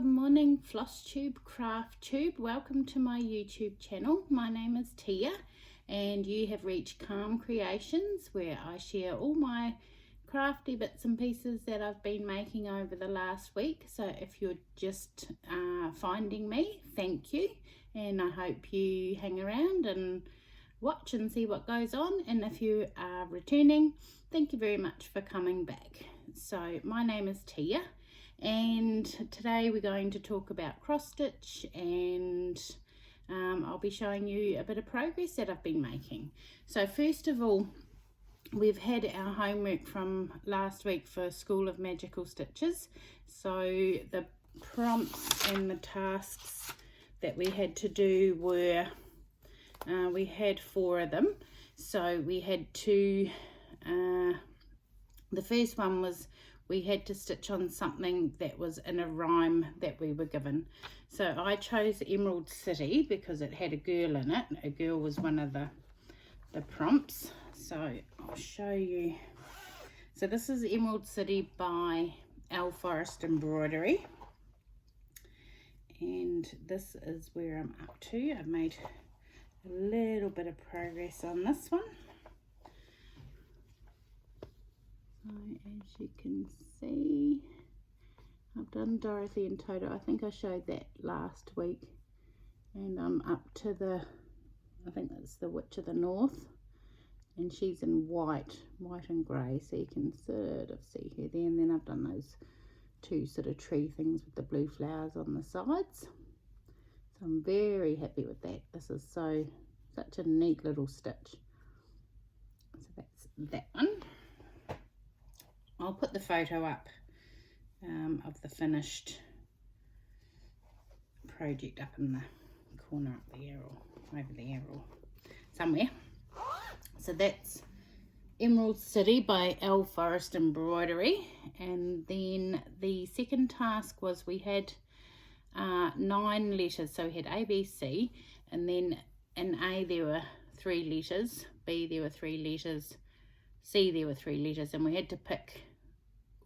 Good morning, Flosstube Craft Tube. Welcome to my YouTube channel. My name is Tia and you have reached Calm Creations, where I share all my crafty bits and pieces that I've been making over the last week. So if you're just finding me, thank you, and I hope you hang around and watch and see what goes on. And if you are returning, thank you very much for coming back. So my name is Tia, and today we're going to talk about cross stitch, and I'll be showing you a bit of progress that I've been making. So first of all, we've had our homework from last week for School of Magical Stitches. So the prompts and the tasks that we had to do were, we had 4 of them. So we had to, the first one was we had to stitch on something that was in a rhyme that we were given. So I chose Emerald City because it had a girl in it. A girl was one of the prompts. So I'll show you. So this is Emerald City by Embroidery. And this is where I'm up to. I've made a little bit of progress on this one. So as you can see, I've done Dorothy and Toto. I think I showed that last week, and I'm up to the, I think that's the Witch of the North, and she's in white and grey, so you can sort of see her there. And then I've done those 2 sort of tree things with the blue flowers on the sides. So I'm very happy with that. This is such a neat little stitch. So that's that one. I'll put the photo up of the finished project up in the corner up there, or over there, or somewhere. So that's Emerald City by Embroidery. And then the second task was we had 9 letters. So we had A, B, C, and then in A there were 3 letters, B there were 3 letters, C there were 3 letters, and we had to pick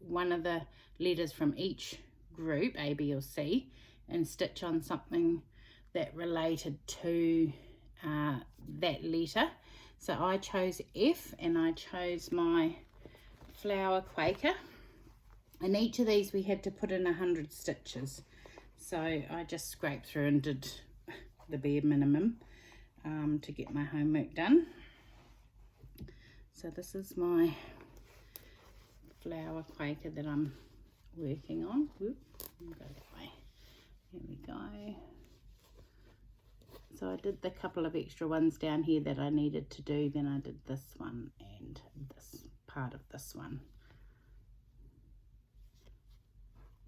one of the letters from each group, A, B or C, and stitch on something that related to that letter. So I chose F, and I chose my flower Quaker. In each of these we had to put in 100 stitches. So I just scraped through and did the bare minimum to get my homework done. So this is my flower Quaker that I'm working on. Whoop, go that way. There we go. So I did the couple of extra ones down here that I needed to do. Then I did this one and this part of this one.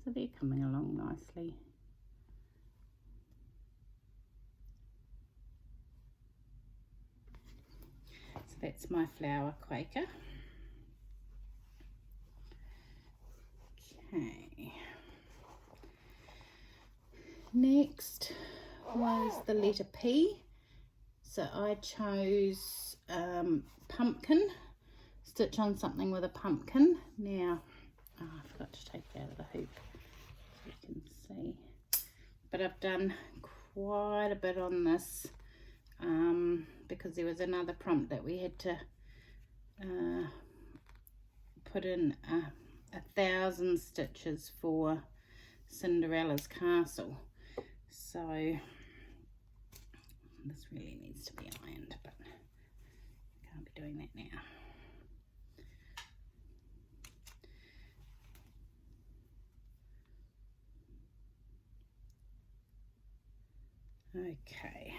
So they're coming along nicely. So that's my flower Quaker. Okay. Next was the letter P. So I chose pumpkin, stitch on something with a pumpkin. Now, I forgot to take it out of the hoop so you can see. But I've done quite a bit on this because there was another prompt that we had to put in 1,000 stitches for Cinderella's castle. So this really needs to be ironed, but I can't be doing that now. Okay,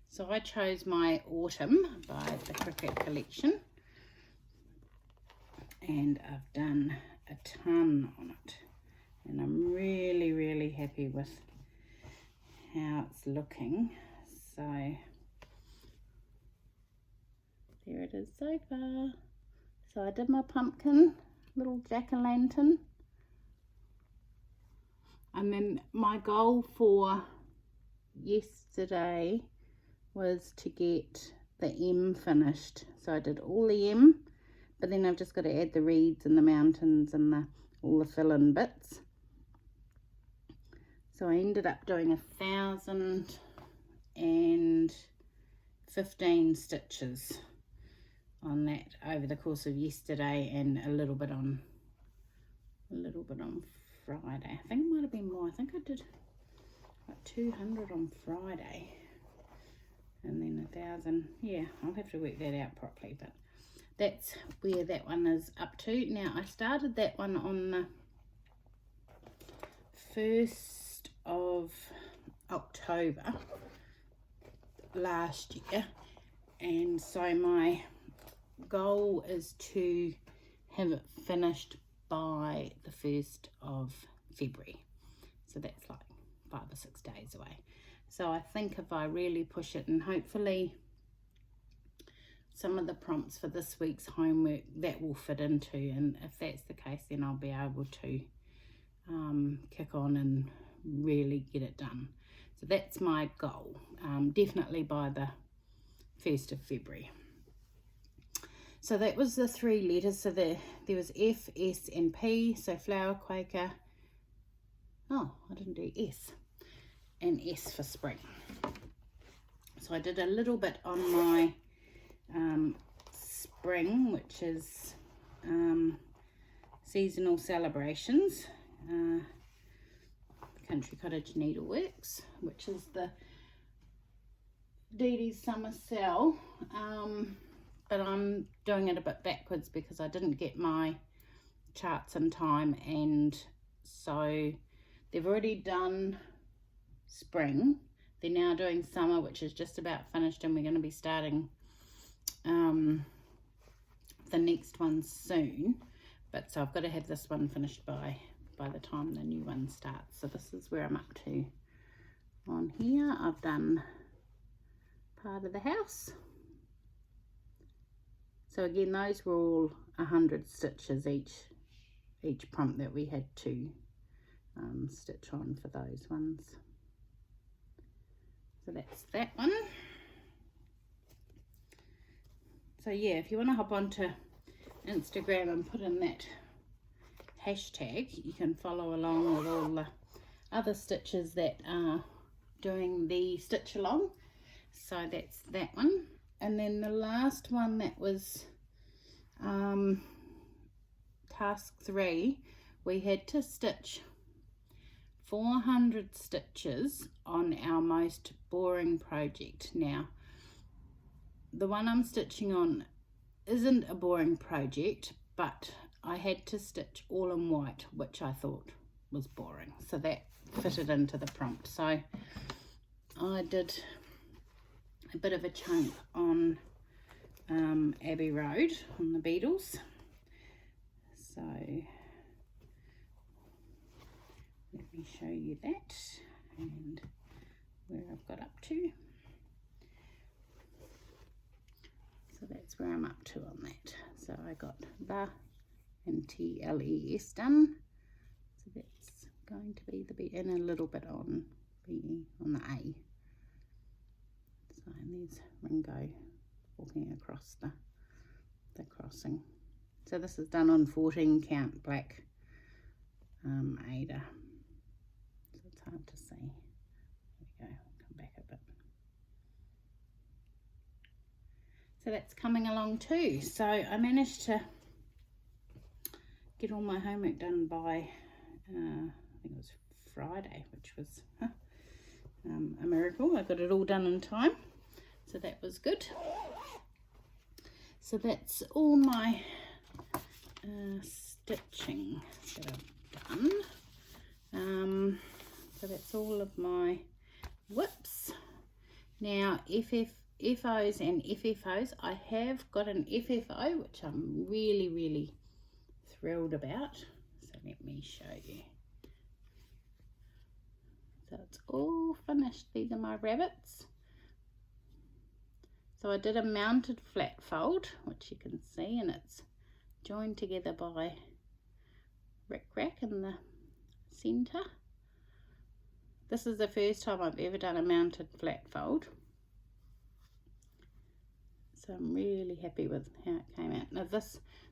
so I chose my Autumn by the Cricket Collection, and I've done a ton on it, and I'm really happy with how it's looking. So there it is so far. So I did my pumpkin, little jack-o'-lantern, and then my goal for yesterday was to get the M finished. So I did all the M, but then I've just got to add the reeds and the mountains and all the fill-in bits. So I ended up doing 1,015 stitches on that over the course of yesterday, and a little bit on Friday. I think it might have been more. I think I did like 200 on Friday, and then 1,000. Yeah, I'll have to work that out properly, but that's where that one is up to. Now, I started that one on the 1st of October last year, and so my goal is to have it finished by the 1st of February. So that's like 5 or 6 days away. So I think if I really push it, and hopefully some of the prompts for this week's homework that will fit into, and if that's the case, then I'll be able to kick on and really get it done. So that's my goal, definitely by the 1st of February. So that was the 3 letters. So there was F, S and P, so flower, Quaker. Oh, I didn't do S, and S for spring. So I did a little bit on my spring, which is seasonal celebrations, Country Cottage Needleworks, which is the Dee Dee's summer sale, but I'm doing it a bit backwards because I didn't get my charts in time, and so they've already done spring. They're now doing summer, which is just about finished, and we're going to be starting the next one soon. But so I've got to have this one finished by the time the new one starts. So this is where I'm up to on here. I've done part of the house. So again, those were all 100 stitches each prompt that we had to stitch on for those ones. So that's that one. So yeah, if you want to hop onto Instagram and put in that hashtag, you can follow along with all the other stitches that are doing the stitch along. So that's that one. And then the last one, that was task 3, we had to stitch 400 stitches on our most boring project. Now, the one I'm stitching on isn't a boring project, but I had to stitch all in white, which I thought was boring. So that fitted into the prompt. So I did a bit of a chunk on Abbey Road on the Beatles. So let me show you that and where I've got up to. So that's where I'm up to on that. So I got the and TLES done. So that's going to be the B, and a little bit on BE on the A. So and there's Ringo walking across the crossing. So this is done on 14 count black Ada. So it's hard to see. There we go, come back a bit. So that's coming along too. So I managed to get all my homework done by I think it was Friday, which was a miracle. I got it all done in time, so that was good. So that's all my stitching that I've done. So that's all of my whips. Now FFOs and FFOs, I have got an FFO which I'm really thrilled about. So let me show you. So it's all finished. These are my rabbits. So I did a mounted flat fold, which you can see, and it's joined together by rickrack in the centre. This is the first time I've ever done a mounted flat fold. So I'm really happy with how it came out. Now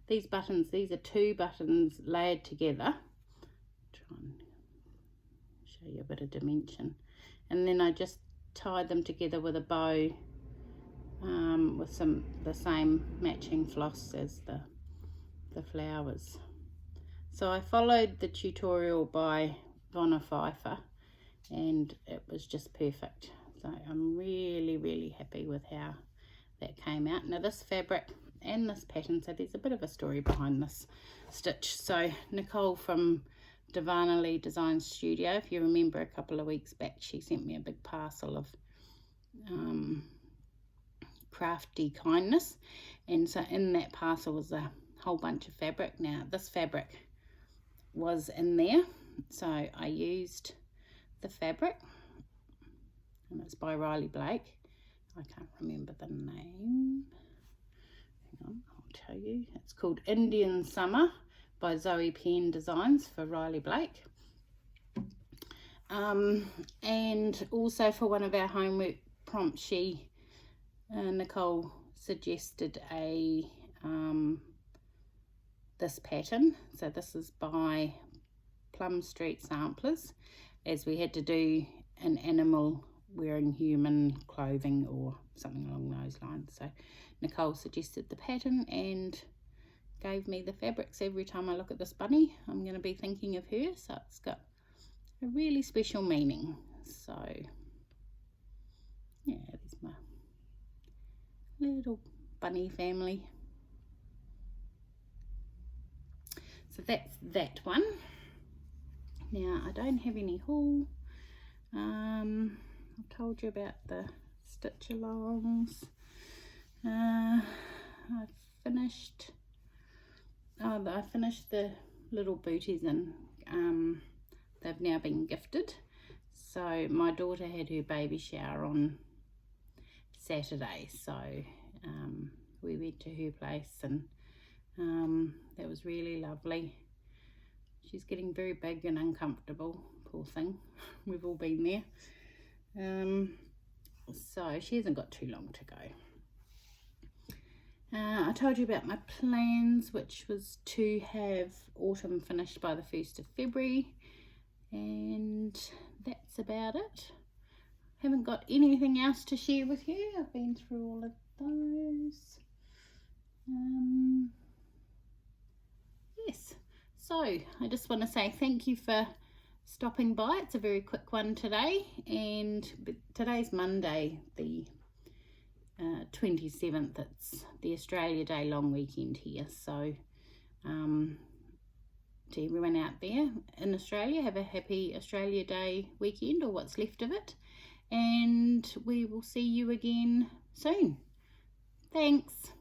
these buttons, these are 2 buttons layered together. Try and show show you a bit of dimension. And then I just tied them together with a bow with the same matching floss as the flowers. So I followed the tutorial by Vonna Pfeiffer and it was just perfect. So I'm really happy with how that came out. Now this fabric and this pattern, so there's a bit of a story behind this stitch. So Nicole from Divana Lee Design Studio, if you remember a couple of weeks back, she sent me a big parcel of crafty kindness, and so in that parcel was a whole bunch of fabric. Now this fabric was in there, so I used the fabric, and it's by Riley Blake. I can't remember the name. Hang on, I'll tell you. It's called Indian Summer by Zoe Penn Designs for Riley Blake. And also for one of our homework prompts, Nicole suggested this pattern. So this is by Plum Street Samplers, as we had to do an animal wearing human clothing or something along those lines. So Nicole suggested the pattern and gave me the fabrics. Every time I look at this bunny, I'm going to be thinking of her, so it's got a really special meaning. So yeah, there's my little bunny family. So that's that one. Now I don't have any haul. I told you about the stitch alongs. I finished the little booties, and they've now been gifted. So my daughter had her baby shower on Saturday, so we went to her place, and that was really lovely. She's getting very big and uncomfortable, poor thing. We've all been there. So she hasn't got too long to go. I told you about my plans, which was to have autumn finished by the 1st of February, and that's about it. Haven't got anything else to share with you. I've been through all of those. Yes, so I just want to say thank you for stopping by. It's a very quick one today, and today's Monday the 27th. It's the Australia Day long weekend here, so to everyone out there in Australia, have a happy Australia Day weekend, or what's left of it, and we will see you again soon. Thanks.